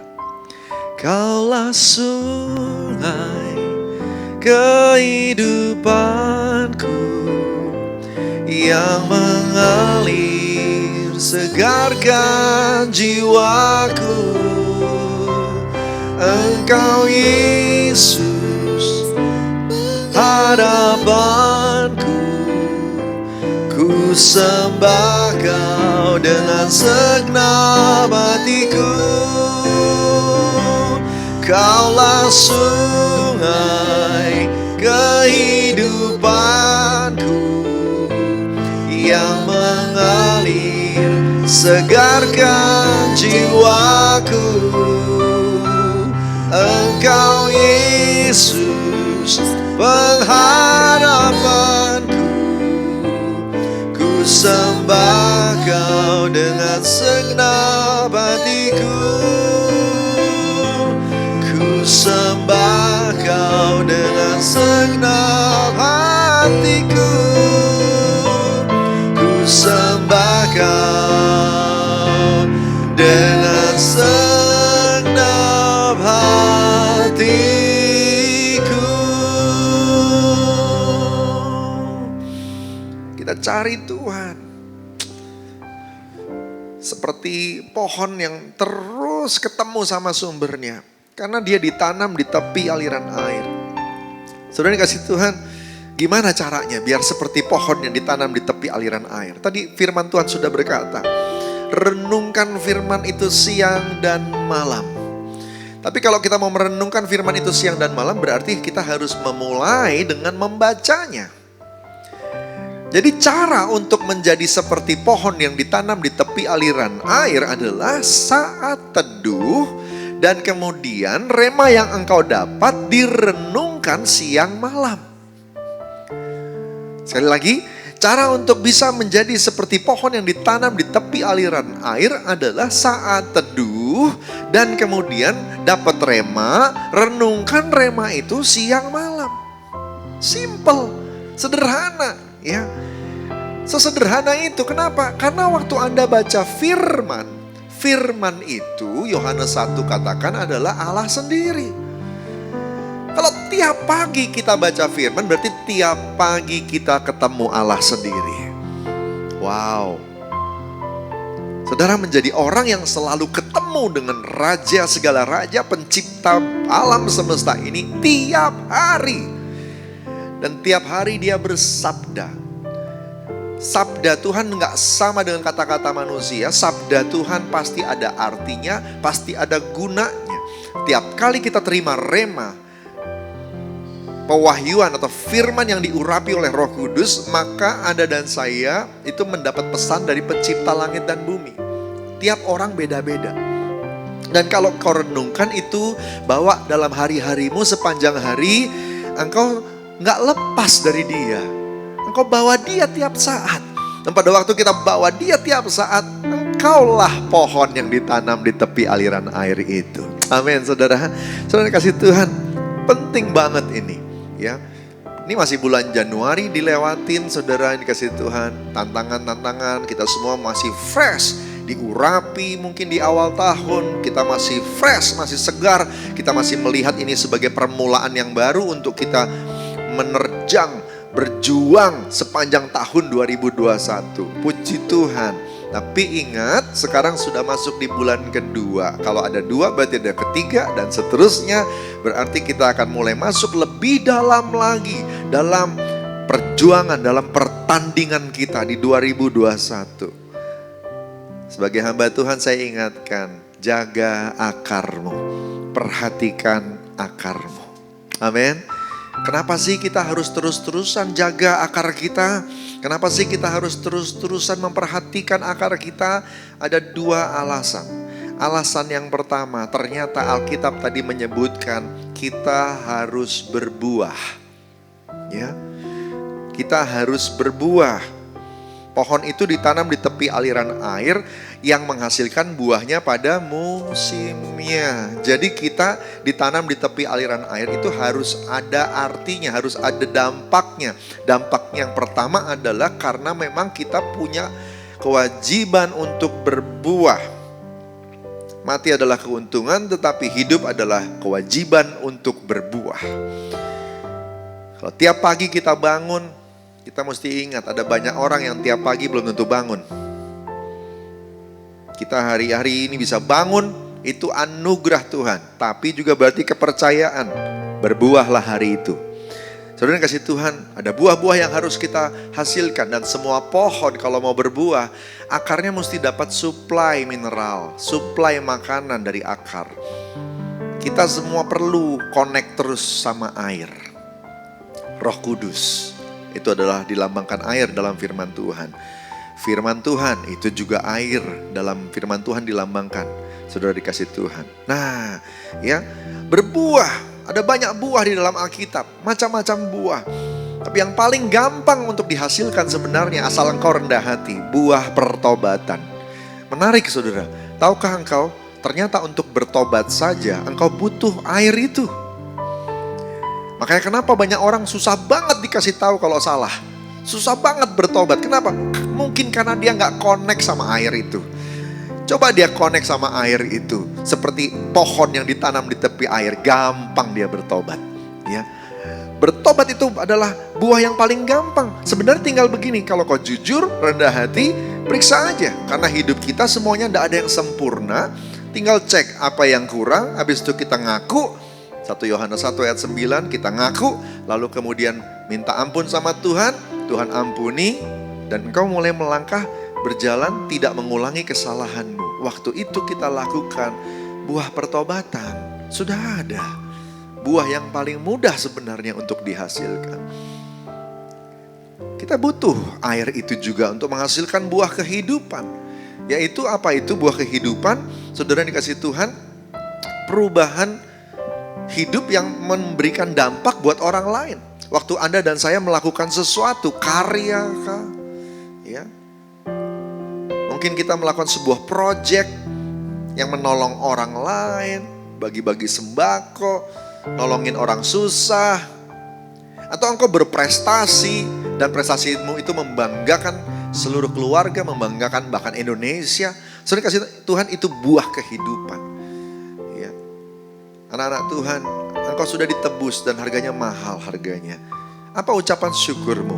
Speaker 6: Kaulah sungai kehidupanku yang mengalir, segarkan jiwaku. Engkau Yesus harapanku, ku sembah Kau dengan segenap hatiku. Kaulah sungai kehidupanku yang mengalir, segarkan jiwaku. Engkau Yesus pengharapanku, ku sembah Kau dengan segenap hatiku. Ku sembah Kau dengan segenap hatiku. Ku sembah Kau dengan segenap hatiku. Kita cari Tuhan seperti pohon yang terus ketemu sama sumbernya, karena dia ditanam di tepi aliran air. Saudara dikasih Tuhan, gimana caranya biar seperti pohon yang ditanam di tepi aliran air? Tadi firman Tuhan sudah berkata, renungkan firman itu siang dan malam. Tapi kalau kita mau merenungkan firman itu siang dan malam, berarti kita harus memulai dengan membacanya. Jadi cara untuk menjadi seperti pohon yang ditanam di tepi aliran air adalah saat teduh dan kemudian rema yang engkau dapat direnungkan siang malam. Sekali lagi, cara untuk bisa menjadi seperti pohon yang ditanam di tepi aliran air adalah saat teduh dan kemudian dapat rema, renungkan rema itu siang malam. Simple, sederhana, ya. Sesederhana itu. Kenapa? Karena waktu Anda baca firman, firman itu Yohanes 1 katakan adalah Allah sendiri. Kalau tiap pagi kita baca firman, berarti tiap pagi kita ketemu Allah sendiri. Wow. Saudara menjadi orang yang selalu ketemu dengan Raja segala raja, pencipta alam semesta ini tiap hari. Dan tiap hari dia bersabda. Sabda Tuhan nggak sama dengan kata-kata manusia. Sabda Tuhan pasti ada artinya, pasti ada gunanya. Tiap kali kita terima rema, pewahyuan atau firman yang diurapi oleh Roh Kudus, maka Anda dan saya itu mendapat pesan dari pencipta langit dan bumi. Tiap orang beda-beda. Dan kalau kau renungkan itu, bawa dalam hari-harimu sepanjang hari, engkau nggak lepas dari Dia. Engkau bawa Dia tiap saat. Dan pada waktu kita bawa dia tiap saat, engkaulah pohon yang ditanam di tepi aliran air itu. Amin, saudara. Saudara kasih Tuhan, penting banget ini, ya. Ini masih bulan Januari dilewatin, saudara, yang dikasih Tuhan. Tantangan-tantangan, kita semua masih fresh, diurapi mungkin di awal tahun. Kita masih fresh, masih segar. Kita masih melihat ini sebagai permulaan yang baru untuk kita menerjang, berjuang sepanjang tahun 2021. Puji Tuhan. Tapi ingat, sekarang sudah masuk di bulan kedua. Kalau ada 2 berarti ada ketiga dan seterusnya. Berarti kita akan mulai masuk lebih dalam lagi dalam perjuangan, dalam pertandingan kita di 2021. Sebagai hamba Tuhan saya ingatkan, jaga akarmu, perhatikan akarmu. Amin. Kenapa sih kita harus terus-terusan jaga akar kita? Kenapa sih kita harus terus-terusan memperhatikan akar kita? Ada 2 alasan. Alasan yang pertama, ternyata Alkitab tadi menyebutkan kita harus berbuah. Ya. Kita harus berbuah. Pohon itu ditanam di tepi aliran air yang menghasilkan buahnya pada musimnya. Jadi kita ditanam di tepi aliran air itu harus ada artinya, harus ada dampaknya. Dampak yang pertama adalah karena memang kita punya kewajiban untuk berbuah. Mati adalah keuntungan, tetapi hidup adalah kewajiban untuk berbuah. Kalau tiap pagi kita bangun, kita mesti ingat ada banyak orang yang tiap pagi belum tentu bangun. Kita hari-hari ini bisa bangun, itu anugerah Tuhan. Tapi juga berarti kepercayaan. Berbuahlah hari itu. Saudara kasih Tuhan, ada buah-buah yang harus kita hasilkan. Dan semua pohon kalau mau berbuah, akarnya mesti dapat suplai mineral, suplai makanan dari akar. Kita semua perlu connect terus sama air. Roh Kudus. Itu adalah dilambangkan air dalam firman Tuhan. Firman Tuhan itu juga air dalam firman Tuhan dilambangkan. Saudara dikasih Tuhan. Nah, ya, berbuah. Ada banyak buah di dalam Alkitab, macam-macam buah. Tapi yang paling gampang untuk dihasilkan sebenarnya asal engkau rendah hati, buah pertobatan. Menarik saudara. Tahukah engkau, ternyata untuk bertobat saja engkau butuh air itu. Makanya kenapa banyak orang susah banget dikasih tahu kalau salah. Susah banget bertobat. Kenapa? Mungkin karena dia nggak connect sama air itu. Coba dia connect sama air itu. Seperti pohon yang ditanam di tepi air. Gampang dia bertobat. Ya. Bertobat itu adalah buah yang paling gampang. Sebenarnya tinggal begini. Kalau kau jujur, rendah hati, periksa aja. Karena hidup kita semuanya tidak ada yang sempurna. Tinggal cek apa yang kurang. Habis itu kita ngaku. 1 Yohanes 1 ayat 9 kita ngaku, lalu kemudian minta ampun sama Tuhan, Tuhan ampuni, dan engkau mulai melangkah berjalan tidak mengulangi kesalahanmu. Waktu itu kita lakukan buah pertobatan, sudah ada. Buah yang paling mudah sebenarnya untuk dihasilkan. Kita butuh air itu juga untuk menghasilkan buah kehidupan. Yaitu apa itu buah kehidupan? Saudara dikasih Tuhan, perubahan hidup yang memberikan dampak buat orang lain. Waktu Anda dan saya melakukan sesuatu, karya kah? Ya. Mungkin kita melakukan sebuah proyek yang menolong orang lain, bagi-bagi sembako, nolongin orang susah. Atau engkau berprestasi dan prestasimu itu membanggakan seluruh keluarga, membanggakan bahkan Indonesia. Saudara kasih Tuhan, itu buah kehidupan. Anak-anak Tuhan, engkau sudah ditebus dan harganya mahal harganya. Apa ucapan syukurmu?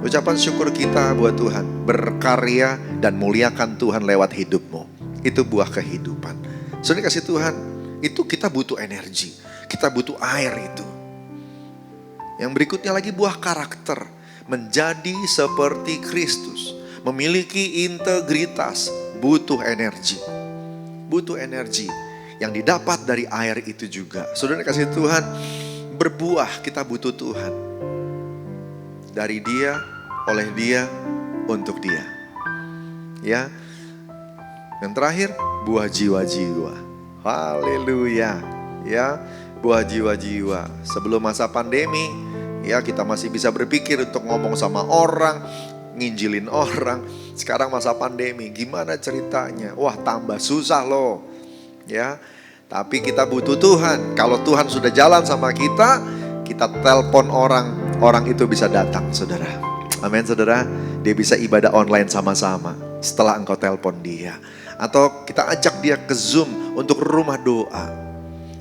Speaker 6: Ucapan syukur kita buat Tuhan, berkarya dan muliakan Tuhan lewat hidupmu. Itu buah kehidupan. Saudara kasih Tuhan, itu kita butuh energi. Kita butuh air itu. Yang berikutnya lagi buah karakter. Menjadi seperti Kristus. Memiliki integritas. Butuh energi. Butuh energi. Yang didapat dari air itu juga. Saudara kasih Tuhan, berbuah kita butuh Tuhan. Dari Dia, oleh Dia, untuk Dia. Ya. Yang terakhir, buah jiwa-jiwa. Haleluya. Ya, buah jiwa-jiwa. Sebelum masa pandemi, ya kita masih bisa berpikir untuk ngomong sama orang, nginjilin orang. Sekarang masa pandemi, gimana ceritanya? Wah, tambah susah loh. Ya. Tapi kita butuh Tuhan. Kalau Tuhan sudah jalan sama kita telepon orang, orang itu bisa datang, saudara. Amin, saudara. Dia bisa ibadah online sama-sama setelah engkau telepon dia. Atau kita ajak dia ke Zoom untuk rumah doa.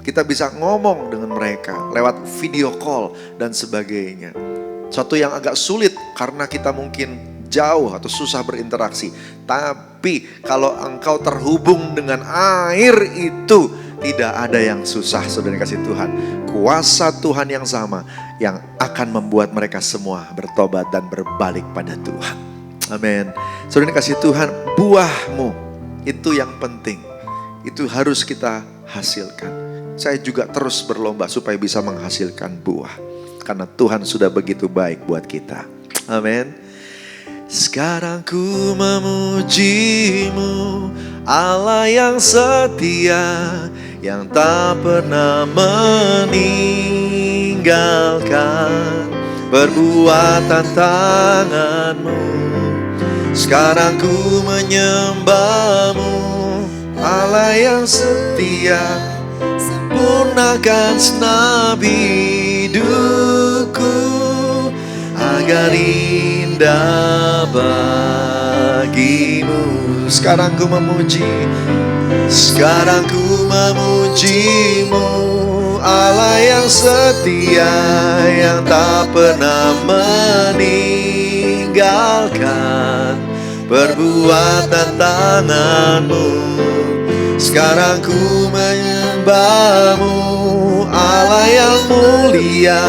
Speaker 6: Kita bisa ngomong dengan mereka lewat video call dan sebagainya. Suatu yang agak sulit karena kita mungkin jauh atau susah berinteraksi. Tapi kalau engkau terhubung dengan air itu, tidak ada yang susah, saudara kasih Tuhan. Kuasa Tuhan yang sama yang akan membuat mereka semua bertobat dan berbalik pada Tuhan. Amin. Saudara kasih Tuhan, buahmu itu yang penting. Itu harus kita hasilkan. Saya juga terus berlomba supaya bisa menghasilkan buah. Karena Tuhan sudah begitu baik buat kita. Amin. Sekarang ku memuji-Mu, Allah yang setia, yang tak pernah meninggalkan perbuatan tangan-Mu. Sekarang ku menyembah-Mu, Allah yang setia, sempurnakan segenap hidupku agar indah bagimu. Sekarang ku memuji, sekarang ku memuji-Mu, Allah yang setia, yang tak pernah meninggalkan perbuatan tangan-Mu. Sekarang ku menyembah-Mu, Allah yang mulia,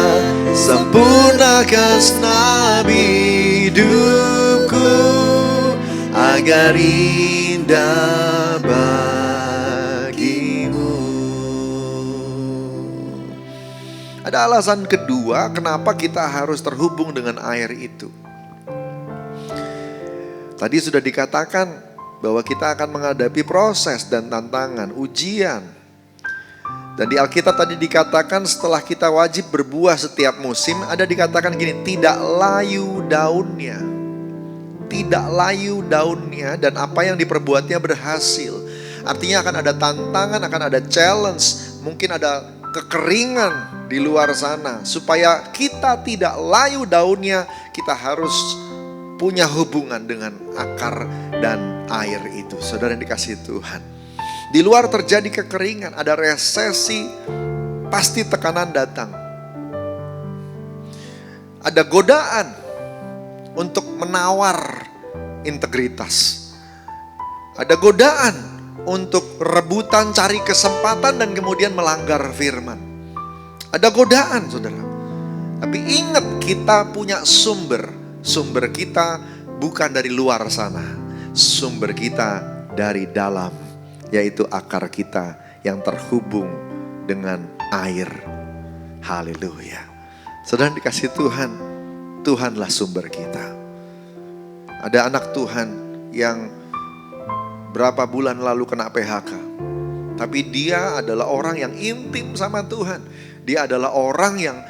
Speaker 6: sempurnakan segenap hidupku agar indah bagimu. Ada alasan kedua kenapa kita harus terhubung dengan air itu. Tadi sudah dikatakan bahwa kita akan menghadapi proses dan tantangan, ujian. Dan di Alkitab tadi dikatakan setelah kita wajib berbuah setiap musim, ada dikatakan gini, tidak layu daunnya. Tidak layu daunnya dan apa yang diperbuatnya berhasil. Artinya akan ada tantangan, akan ada challenge, mungkin ada kekeringan di luar sana. Supaya kita tidak layu daunnya, kita harus punya hubungan dengan akar dan air itu. Saudara yang dikasihi Tuhan. Di luar terjadi kekeringan, ada resesi, pasti tekanan datang. Ada godaan untuk menawar integritas. Ada godaan untuk rebutan cari kesempatan dan kemudian melanggar firman. Ada godaan, saudara. Tapi ingat, kita punya sumber. Sumber kita bukan dari luar sana. Sumber kita dari dalam, yaitu akar kita yang terhubung dengan air. Haleluya. Saudara dikasih Tuhan, Tuhanlah sumber kita. Ada anak Tuhan yang berapa bulan lalu kena PHK. Tapi dia adalah orang yang intim sama Tuhan. Dia adalah orang yang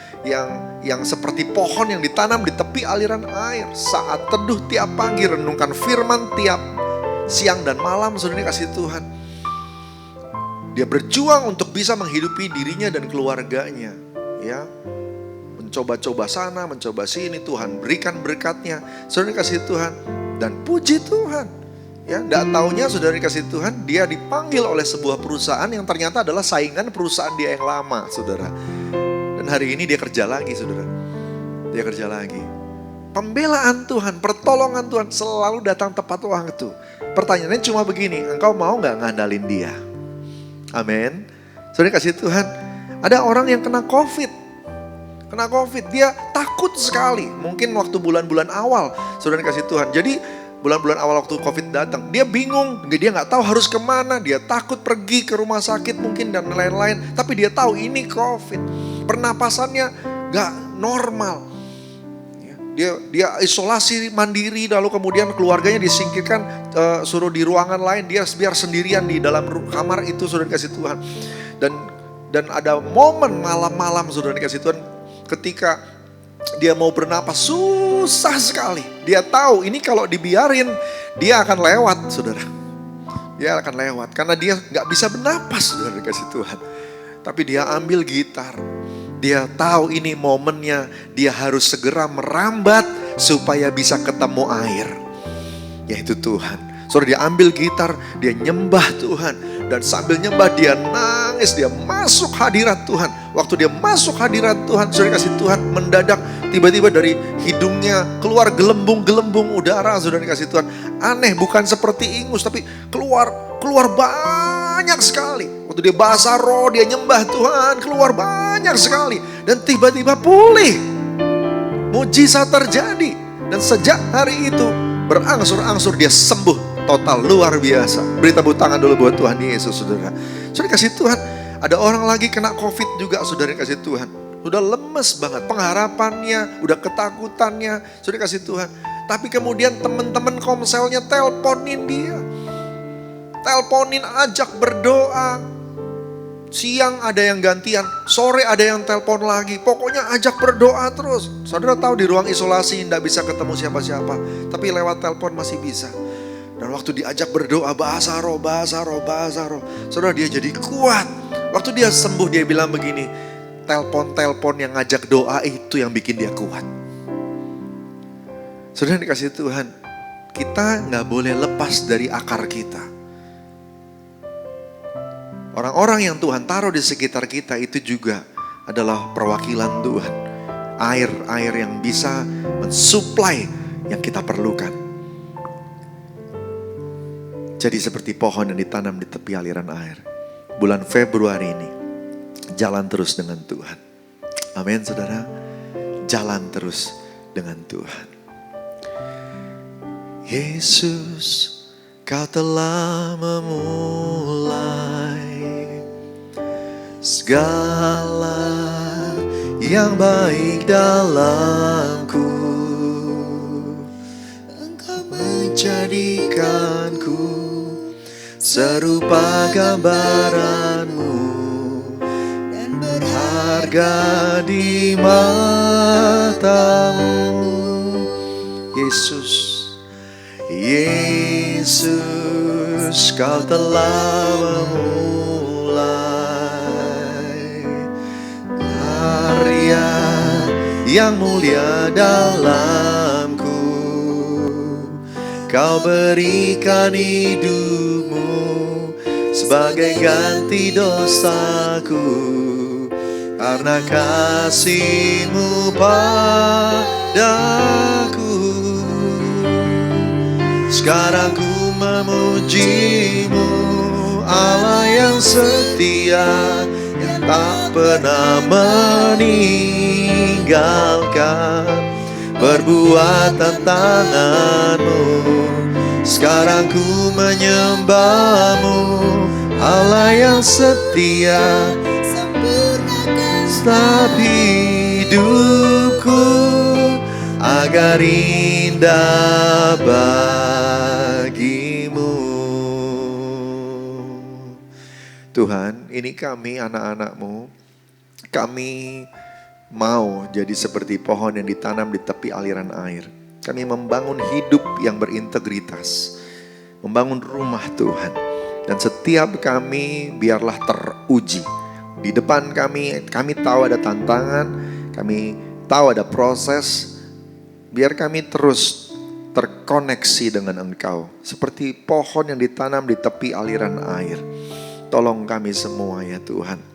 Speaker 6: seperti pohon yang ditanam di tepi aliran air. Saat teduh tiap pagi, renungkan firman tiap siang dan malam, saudara dikasih Tuhan. Dia berjuang untuk bisa menghidupi dirinya dan keluarganya. Ya, mencoba-coba sana, mencoba sini, Tuhan berikan berkatnya. Saudara dikasih Tuhan dan puji Tuhan. Ya, tidak taunya saudara dikasih Tuhan, dia dipanggil oleh sebuah perusahaan yang ternyata adalah saingan perusahaan dia yang lama, saudara. Dan hari ini dia kerja lagi, saudara. Dia kerja lagi. Pembelaan Tuhan, pertolongan Tuhan selalu datang tepat waktu. Pertanyaannya cuma begini, engkau mau gak ngandalin dia? Amin. Saudara kasih Tuhan, ada orang yang kena COVID. Kena COVID, dia takut sekali. Mungkin waktu bulan-bulan awal, saudara kasih Tuhan. Jadi bulan-bulan awal waktu COVID datang, dia bingung, dia gak tahu harus kemana. Dia takut pergi ke rumah sakit mungkin dan lain-lain. Tapi dia tahu ini COVID. Pernapasannya gak normal. Dia isolasi mandiri, lalu kemudian keluarganya disingkirkan, suruh di ruangan lain, dia biar sendirian di dalam kamar itu, saudara kasih Tuhan. Dan ada momen malam-malam, saudara kasih Tuhan, ketika Dia mau bernapas susah sekali. Dia tahu ini kalau dibiarin dia akan lewat, saudara. Dia akan lewat karena dia gak bisa bernapas, saudara dikasih Tuhan. Tapi dia ambil gitar. Dia tahu ini momennya, dia harus segera merambat supaya bisa ketemu air, yaitu Tuhan. Saudara, dia ambil gitar, dia nyembah Tuhan. Dan sambil nyembah dia nangis, dia masuk hadirat Tuhan. Waktu dia masuk hadirat Tuhan, saudara kasih Tuhan, mendadak tiba-tiba dari hidungnya keluar gelembung-gelembung udara, saudara kasih Tuhan. Aneh, bukan seperti ingus, tapi keluar banyak sekali. Waktu dia bahasa roh, dia nyembah Tuhan, keluar banyak sekali. Dan tiba-tiba pulih. Mujizat terjadi. Dan sejak hari itu berangsur-angsur dia sembuh total, luar biasa. Beri tepuk tangan dulu buat Tuhan Yesus, saudara. Saudara kasih Tuhan, ada orang lagi kena COVID juga, saudara kasih Tuhan. Udah lemes banget pengharapannya, udah ketakutannya, saudara kasih Tuhan. Tapi kemudian teman-teman komselnya teleponin dia. Teleponin, ajak berdoa. Siang ada yang gantian, sore ada yang telepon lagi. Pokoknya ajak berdoa terus. Saudara tahu di ruang isolasi tidak bisa ketemu siapa-siapa, tapi lewat telepon masih bisa. Dan waktu diajak berdoa, bahasa roh. Saudara, dia jadi kuat. Waktu dia sembuh, dia bilang begini, telepon yang ngajak doa itu yang bikin dia kuat. Saudara dikasih Tuhan, kita gak boleh lepas dari akar kita. Orang-orang yang Tuhan taruh di sekitar kita itu juga adalah perwakilan Tuhan. Air yang bisa mensuplai yang kita perlukan. Jadi seperti pohon yang ditanam di tepi aliran air. Bulan Februari ini, jalan terus dengan Tuhan. Amin, saudara. Jalan terus dengan Tuhan. Yesus, Kau telah memulai segala yang baik dalamku. Engkau menjadikanku serupa gambaranmu dan berharga di matamu. Yesus, Kau telah memulai karya yang mulia dalamku. Kau berikan hidupmu sebagai ganti dosaku, karena kasih-Mu padaku. Sekarang ku memuji-Mu, Allah yang setia, yang tak pernah meninggalkan perbuatan tangan-Mu. Sekarang ku menyembah-Mu, Allah yang setia, sempurnakan setiap hidupku agar indah bagi-Mu. Tuhan, ini kami anak-anak-Mu, kami mau jadi seperti pohon yang ditanam di tepi aliran air. Kami membangun hidup yang berintegritas, membangun rumah Tuhan. Dan setiap kami biarlah teruji. Di depan kami tahu ada tantangan, kami tahu ada proses. Biar kami terus terkoneksi dengan Engkau. Seperti pohon yang ditanam di tepi aliran air. Tolong kami semua ya Tuhan.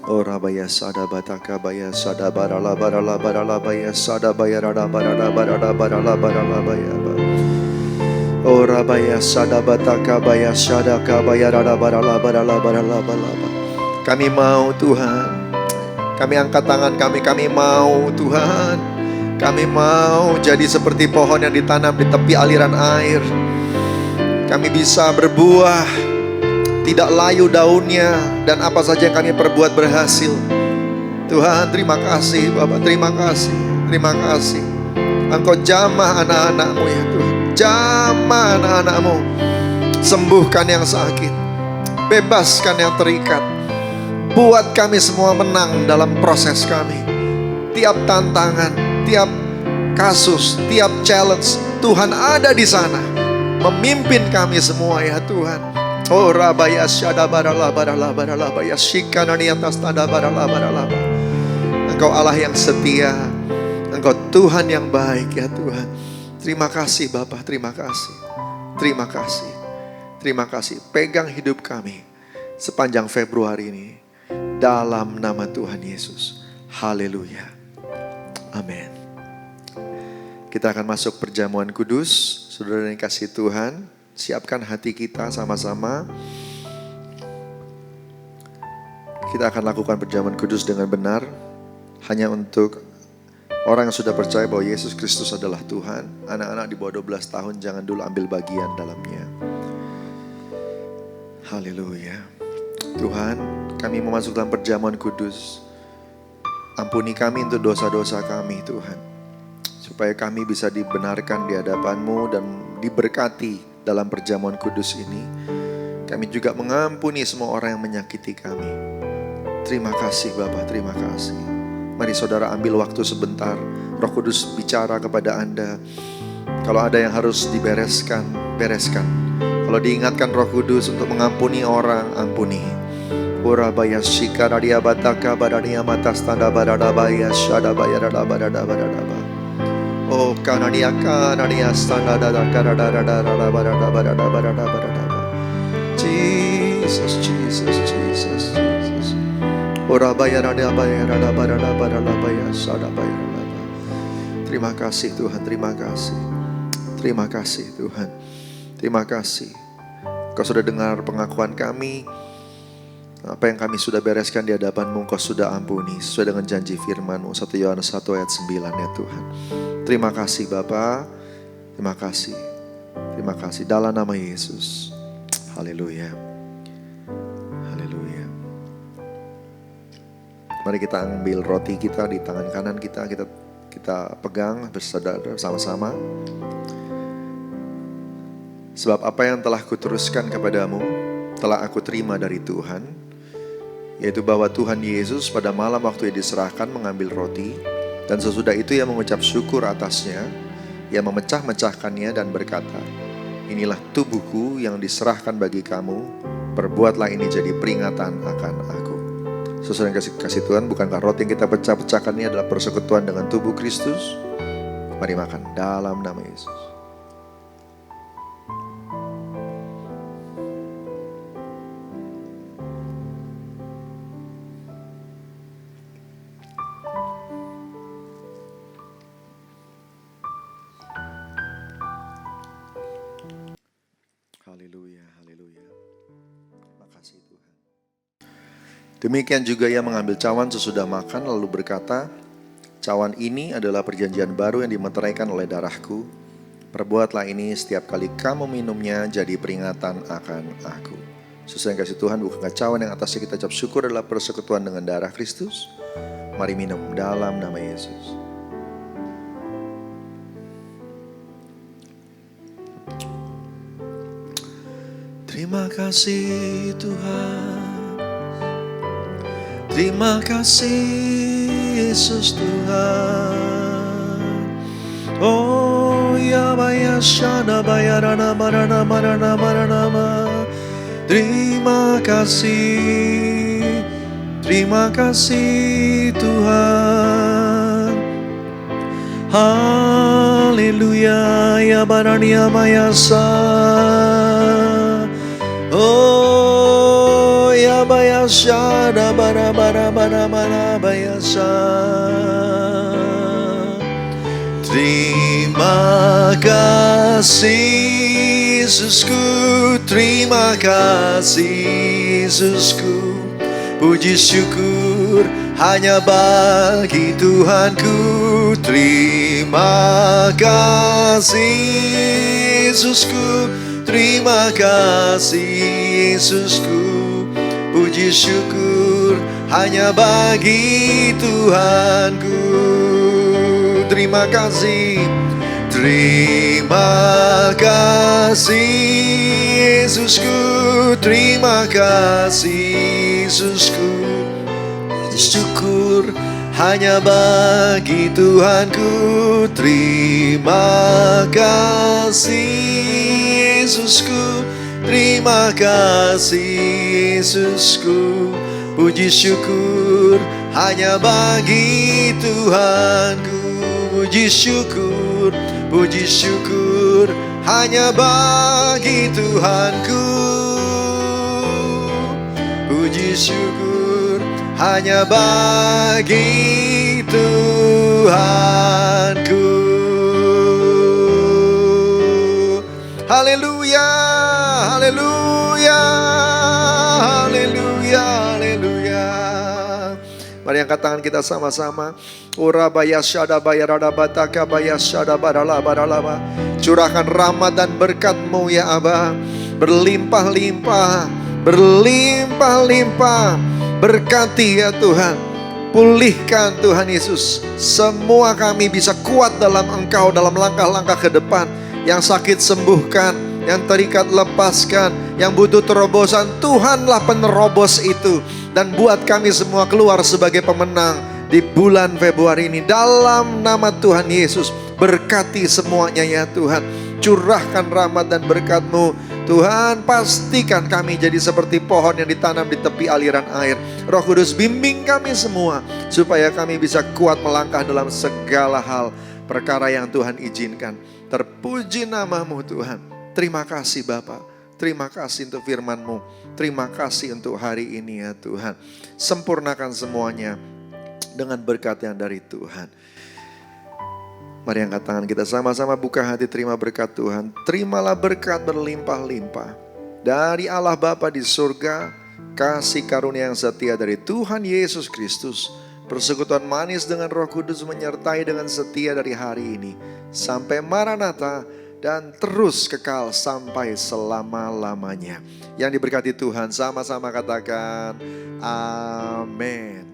Speaker 6: Ora baya sada bataka baya sada barala barala barala baya sada baya rada barala barala barala barala baya. Ora baya sada bataka baya sada kabaya rada barala barala barala barala. Kami mau Tuhan. Kami angkat tangan kami mau Tuhan. Kami mau jadi seperti pohon yang ditanam di tepi aliran air. Kami bisa berbuah, tidak layu daunnya, dan apa saja yang kami perbuat berhasil. Tuhan, terima kasih Bapak, terima kasih. Terima kasih. Engkau jamah anak-anak-Mu ya Tuhan. Jamah anak-anak-Mu. Sembuhkan yang sakit, bebaskan yang terikat. Buat kami semua menang dalam proses kami. Tiap tantangan, tiap kasus, tiap challenge, Tuhan ada di sana. Memimpin kami semua ya Tuhan. Oh rabaya syada barala barala barala baya shikana ni atas tanda barala barala. Engkau Allah yang setia. Engkau Tuhan yang baik ya Tuhan. Terima kasih Bapa, terima kasih. Terima kasih. Terima kasih. Pegang hidup kami sepanjang Februari ini. Dalam nama Tuhan Yesus. Haleluya. Amin. Kita akan masuk perjamuan kudus. Saudara yang kasih Tuhan, siapkan hati kita sama-sama. Kita akan lakukan perjamuan kudus dengan benar. Hanya untuk orang yang sudah percaya bahwa Yesus Kristus adalah Tuhan. Anak-anak di bawah 12 tahun jangan dulu ambil bagian dalamnya. Haleluya. Tuhan, kami memasuki dalam perjamuan kudus. Ampuni kami untuk dosa-dosa kami Tuhan. Supaya kami bisa dibenarkan di hadapan-Mu dan diberkati dalam perjamuan kudus ini. Kami juga mengampuni semua orang yang menyakiti kami. Terima kasih Bapa, terima kasih. Mari saudara ambil waktu sebentar. Roh Kudus bicara kepada Anda. Kalau ada yang harus dibereskan, bereskan. Kalau diingatkan Roh Kudus untuk mengampuni orang, ampuni. Urabaya shikara dia bataka badania mata standa barada baya shada bayara barada barada. Oh kanania standa da karada barada barada barada. Jesus, Jesus, Jesus, Jesus. Urabaya rada bayara barada barada baya shada bayara. Terima kasih Tuhan, terima kasih. Terima kasih Tuhan. Terima kasih. Kau sudah dengar pengakuan kami. Apa yang kami sudah bereskan di hadapan-Mu, Kau sudah ampuni sesuai dengan janji firman-Mu. 1 Yohanes 1 ayat 9 ya Tuhan. Terima kasih Bapa. Terima kasih. Terima kasih dalam nama Yesus. Haleluya. Haleluya. Mari kita ambil roti kita di tangan kanan kita. Kita pegang bersama-sama. Sebab apa yang telah kuteruskan kepadamu telah aku terima dari Tuhan, yaitu bahwa Tuhan Yesus pada malam waktu Ia diserahkan mengambil roti, dan sesudah itu Ia mengucap syukur atasnya, Ia memecah-mecahkannya dan berkata, inilah tubuhku yang diserahkan bagi kamu, perbuatlah ini jadi peringatan akan aku. Saudara yang kasih Tuhan, bukankah roti yang kita pecah-pecahkan ini adalah persekutuan dengan tubuh Kristus? Mari makan dalam nama Yesus. Haleluya, haleluya. Makasih Tuhan. Demikian juga Ia mengambil cawan sesudah makan lalu berkata, cawan ini adalah perjanjian baru yang dimeteraikan oleh darahku. Perbuatlah ini setiap kali kamu minumnya jadi peringatan akan aku. Sesuai yang kasih Tuhan, bukankah cawan yang atasnya kita ucap syukur adalah persekutuan dengan darah Kristus? Mari minum dalam nama Yesus. Terima kasih Tuhan. Terima kasih Yesus Tuhan. Oh ya baya shana bayarana marana marana marana. Terima kasih. Terima kasih Tuhan. Haleluya ya barania mayasa. Oh ya bayasha da bara bara bara bara bayasha. Terima kasih Yesusku, terima kasih Yesusku. Puji syukur hanya bagi Tuhanku. Terima kasih Yesusku. Terima kasih Yesusku, puji syukur hanya bagi Tuhanku. Terima kasih, terima kasih Yesusku, terima kasih Yesusku. Puji syukur hanya bagi Tuhanku. Terima kasih Yesusku, terima kasih Yesusku. Puji syukur hanya bagi Tuhanku. Puji syukur hanya bagi Tuhanku. Puji syukur hanya bagi Tuhanku. Haleluya, haleluya, haleluya, haleluya. Mari angkat tangan kita sama-sama. Urabaya syadabaya radabataka baya syadabarala baralaba. Curahkan rahmat dan berkat-Mu ya Aba, berlimpah-limpah, berlimpah-limpah. Berkati ya Tuhan, pulihkan Tuhan Yesus. Semua kami bisa kuat dalam Engkau, dalam langkah-langkah ke depan. Yang sakit sembuhkan, yang terikat lepaskan, yang butuh terobosan, Tuhanlah penerobos itu. Dan buat kami semua keluar sebagai pemenang di bulan Februari ini. Dalam nama Tuhan Yesus, berkati semuanya ya Tuhan. Curahkan rahmat dan berkat-Mu Tuhan. Pastikan kami jadi seperti pohon yang ditanam di tepi aliran air. Roh Kudus bimbing kami semua, supaya kami bisa kuat melangkah dalam segala hal perkara yang Tuhan izinkan. Terpuji nama-Mu Tuhan. Terima kasih Bapa. Terima kasih untuk firman-Mu. Terima kasih untuk hari ini ya Tuhan. Sempurnakan semuanya dengan berkat yang dari Tuhan. Mari angkat tangan kita sama-sama, buka hati, terima berkat Tuhan. Terimalah berkat berlimpah-limpah dari Allah Bapa di surga, kasih karunia yang setia dari Tuhan Yesus Kristus, persekutuan manis dengan Roh Kudus menyertai dengan setia dari hari ini sampai Maranatha dan terus kekal sampai selama-lamanya. Yang diberkati Tuhan sama-sama katakan amin.